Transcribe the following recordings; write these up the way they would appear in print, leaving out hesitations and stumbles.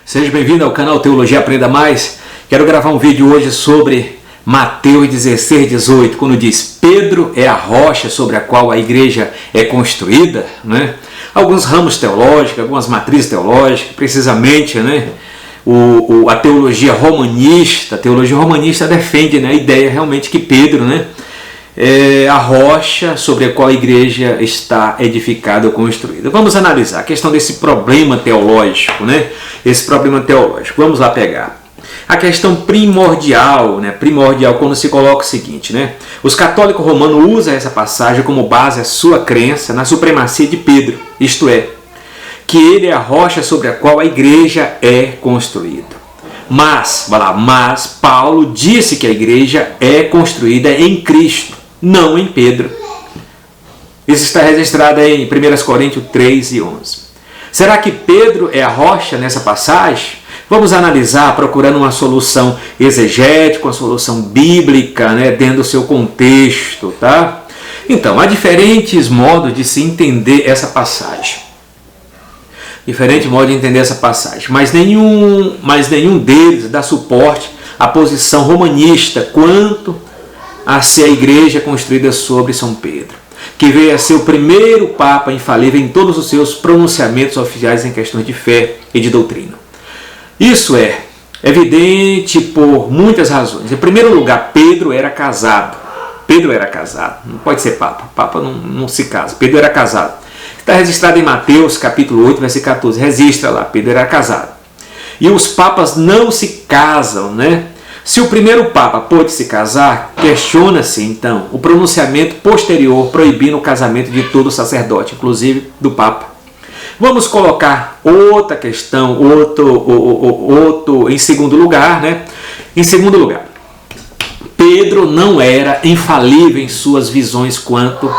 Seja bem-vindo ao canal Teologia Aprenda Mais. Quero gravar um vídeo hoje sobre Mateus 16, 18, quando diz Pedro é a rocha sobre a qual a igreja é construída, né? Alguns ramos teológicos, algumas matrizes teológicas, precisamente, né? A teologia romanista defende, né, a ideia realmente que Pedro, né, é a rocha sobre a qual a igreja está edificada ou construída. Vamos analisar a questão desse problema teológico, né? Esse problema teológico. Vamos lá pegar. A questão primordial, né? Primordial quando se coloca o seguinte, né? Os católicos romanos usam essa passagem como base a sua crença na supremacia de Pedro, isto é, que ele é a rocha sobre a qual a igreja é construída. Mas Paulo disse que a igreja é construída em Cristo, não em Pedro. Isso está registrado em 1 Coríntios 3 e 11. Será que Pedro é a rocha nessa passagem? Vamos analisar procurando uma solução exegética, uma solução bíblica, né, dentro do seu contexto, tá? Então, há diferentes modos de se entender essa passagem. Mas nenhum deles dá suporte à posição romanista quanto a ser a igreja construída sobre São Pedro, que veio a ser o primeiro Papa infalível em todos os seus pronunciamentos oficiais em questões de fé e de doutrina. Isso é evidente por muitas razões. Em primeiro lugar, Pedro era casado. Não pode ser Papa. Papa não se casa. Pedro era casado. Está registrado em Mateus capítulo 8, versículo 14. Registra lá, Pedro era casado. E os papas não se casam, né? Se o primeiro Papa pôde se casar, questiona-se então o pronunciamento posterior proibindo o casamento de todo sacerdote, inclusive do Papa. Vamos colocar outra questão, outro em segundo lugar, né? Em segundo lugar, Pedro não era infalível em suas visões quanto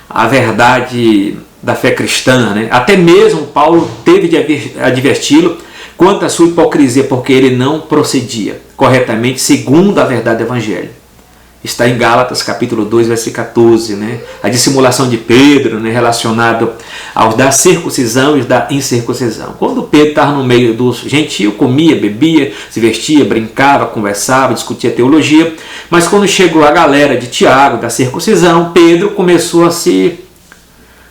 à verdade da fé cristã, né? Até mesmo Paulo teve de adverti-lo quanto à sua hipocrisia, porque ele não procedia corretamente segundo a verdade do Evangelho. Está em Gálatas capítulo 2, versículo 14, né? A dissimulação de Pedro, né, relacionado aos da circuncisão e da incircuncisão. Quando Pedro estava no meio dos gentios, comia, bebia, se vestia, brincava, conversava, discutia teologia, mas quando chegou a galera de Tiago, da circuncisão, Pedro começou a se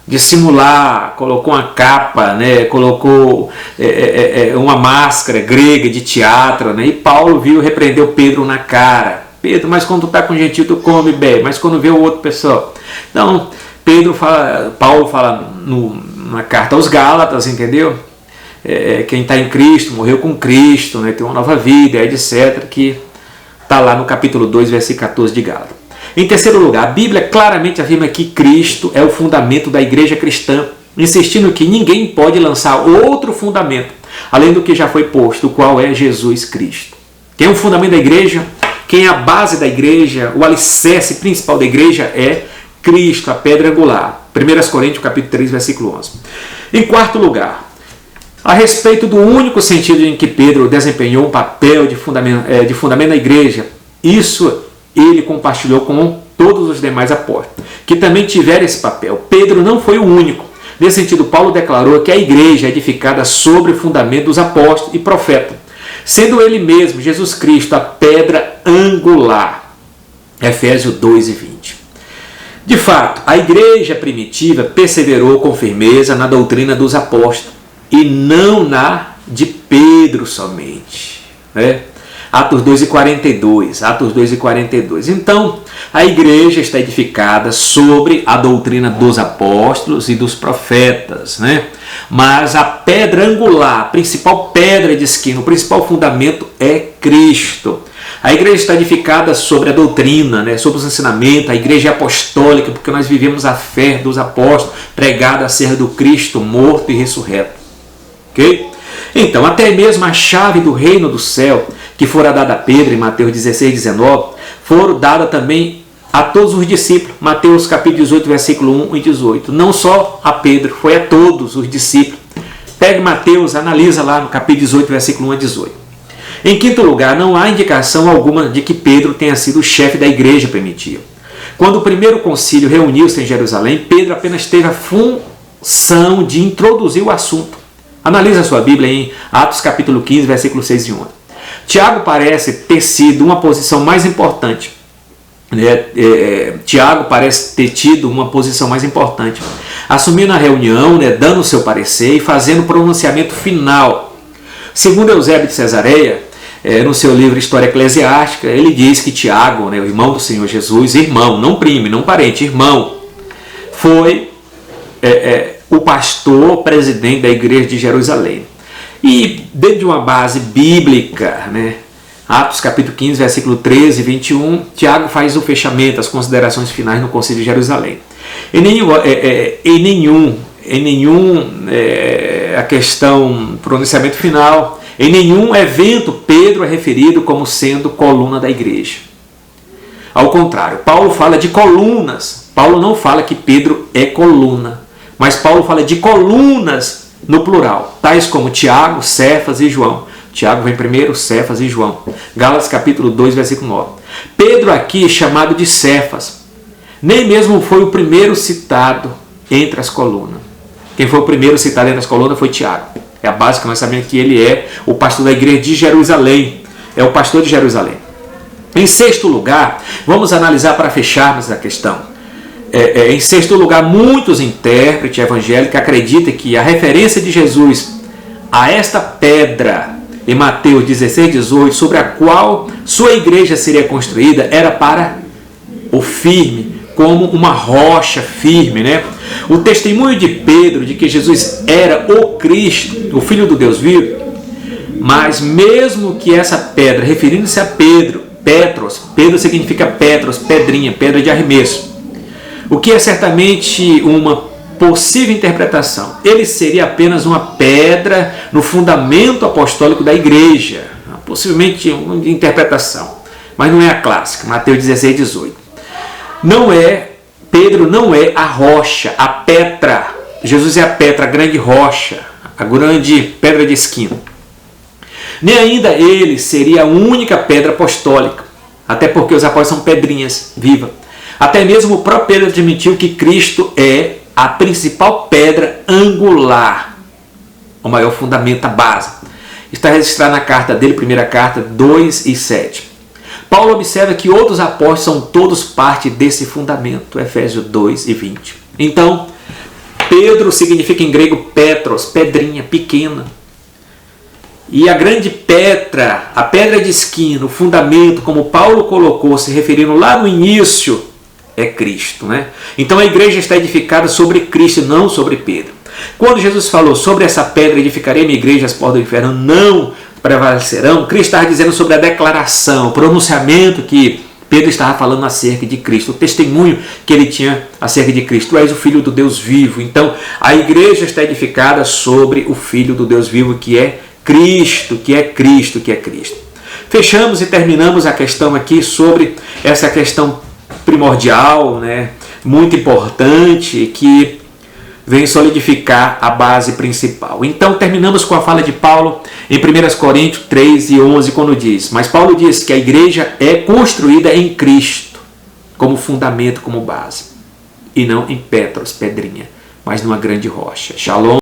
dissimular, colocou uma capa, né, colocou uma máscara grega de teatro, né, e Paulo repreendeu Pedro na cara. Pedro, mas quando tu está com gentil tu come e bebe, mas quando vê o outro pessoal. Então, Paulo fala na carta aos Gálatas, entendeu? Quem está em Cristo, morreu com Cristo, né, tem uma nova vida, etc., que está lá no capítulo 2, versículo 14 de Gálatas. Em terceiro lugar, a Bíblia claramente afirma que Cristo é o fundamento da igreja cristã, insistindo que ninguém pode lançar outro fundamento, além do que já foi posto, o qual é Jesus Cristo. Quem é o fundamento da igreja? Quem é a base da igreja? O alicerce principal da igreja é Cristo, a pedra angular. 1 Coríntios capítulo 3, versículo 11. Em quarto lugar, a respeito do único sentido em que Pedro desempenhou um papel de fundamento da igreja, isso ele compartilhou com todos os demais apóstolos, que também tiveram esse papel. Pedro não foi o único. Nesse sentido, Paulo declarou que a igreja é edificada sobre o fundamento dos apóstolos e profetas, sendo ele mesmo, Jesus Cristo, a pedra angular. Efésios 2 e 20. De fato, a igreja primitiva perseverou com firmeza na doutrina dos apóstolos, e não na de Pedro somente, né? Atos 2 e 42. Então, a igreja está edificada sobre a doutrina dos apóstolos e dos profetas, né? Mas a pedra angular, a principal pedra de esquina, o principal fundamento é Cristo. A igreja está edificada sobre a doutrina, né? Sobre os ensinamentos, a igreja é apostólica, porque nós vivemos a fé dos apóstolos, pregada acerca do Cristo morto e ressurreto. Ok? Então, até mesmo a chave do reino do céu, que fora dada a Pedro em Mateus 16, 19, foram dada também a todos os discípulos. Mateus capítulo 18, versículo 1 e 18. Não só a Pedro, foi a todos os discípulos. Pegue Mateus, analisa lá no capítulo 18, versículo 1 a 18. Em quinto lugar, não há indicação alguma de que Pedro tenha sido o chefe da igreja primitiva. Quando o primeiro concílio reuniu-se em Jerusalém, Pedro apenas teve a função de introduzir o assunto. Analisa a sua Bíblia em Atos capítulo 15, versículos 6 e 11. Tiago parece ter sido uma posição mais importante. Tiago parece ter tido uma posição mais importante, assumindo a reunião, dando o seu parecer e fazendo o pronunciamento final. Segundo Eusébio de Cesareia, no seu livro História Eclesiástica, ele diz que Tiago, o irmão do Senhor Jesus, irmão, não primo, não parente, irmão, foi o pastor presidente da igreja de Jerusalém. E dentro de uma base bíblica, Atos capítulo 15, versículo 13 e 21, Tiago faz o fechamento, as considerações finais no Concílio de Jerusalém. Em nenhum a questão pronunciamento final, em nenhum evento Pedro é referido como sendo coluna da igreja. Ao contrário, Paulo fala de colunas. Paulo não fala que Pedro é coluna, mas Paulo fala de colunas no plural, tais como Tiago, Cefas e João. Tiago vem primeiro, Cefas e João. Gálatas capítulo 2, versículo 9. Pedro aqui é chamado de Cefas. Nem mesmo foi o primeiro citado entre as colunas. Quem foi o primeiro citado entre as colunas foi Tiago. É a base que nós sabemos que ele é o pastor da igreja de Jerusalém. É o pastor de Jerusalém. Em sexto lugar, vamos analisar para fecharmos a questão. Em sexto lugar, muitos intérpretes evangélicos acreditam que a referência de Jesus a esta pedra em Mateus 16, 18, sobre a qual sua igreja seria construída, era para o firme, como uma rocha firme, O testemunho de Pedro de que Jesus era o Cristo, o Filho do Deus vivo, mas mesmo que essa pedra, referindo-se a Pedro, Pedro significa Petros, pedrinha, pedra de arremesso, o que é certamente uma possível interpretação. Ele seria apenas uma pedra no fundamento apostólico da igreja, possivelmente uma interpretação, mas não é a clássica, Mateus 16, 18. Pedro não é a rocha, a Petra. Jesus é a Petra, a grande rocha, a grande pedra de esquina. Nem ainda ele seria a única pedra apostólica, até porque os apóstolos são pedrinhas vivas. Até mesmo o próprio Pedro admitiu que Cristo é a principal pedra angular, o maior fundamento, a base. Está registrado na carta dele, primeira carta 2 e 7. Paulo observa que outros apóstolos são todos parte desse fundamento, Efésios 2 e 20. Então, Pedro significa em grego Petros, pedrinha, pequena. E a grande pedra, a pedra de esquina, o fundamento, como Paulo colocou, se referindo lá no início, é Cristo, Então a igreja está edificada sobre Cristo, não sobre Pedro. Quando Jesus falou sobre essa pedra, edificarei minha igreja, as portas do inferno não prevalecerão, Cristo estava dizendo sobre a declaração, o pronunciamento que Pedro estava falando acerca de Cristo, o testemunho que ele tinha acerca de Cristo. Tu és o Filho do Deus vivo. Então a igreja está edificada sobre o Filho do Deus vivo, que é Cristo, que é Cristo, que é Cristo. Fechamos e terminamos a questão aqui sobre essa questão primordial, muito importante, que vem solidificar a base principal. Então terminamos com a fala de Paulo em 1 Coríntios 3 e 11, quando diz: mas Paulo diz que a igreja é construída em Cristo, como fundamento, como base, e não em Petros, pedrinha, mas numa grande rocha. Shalom.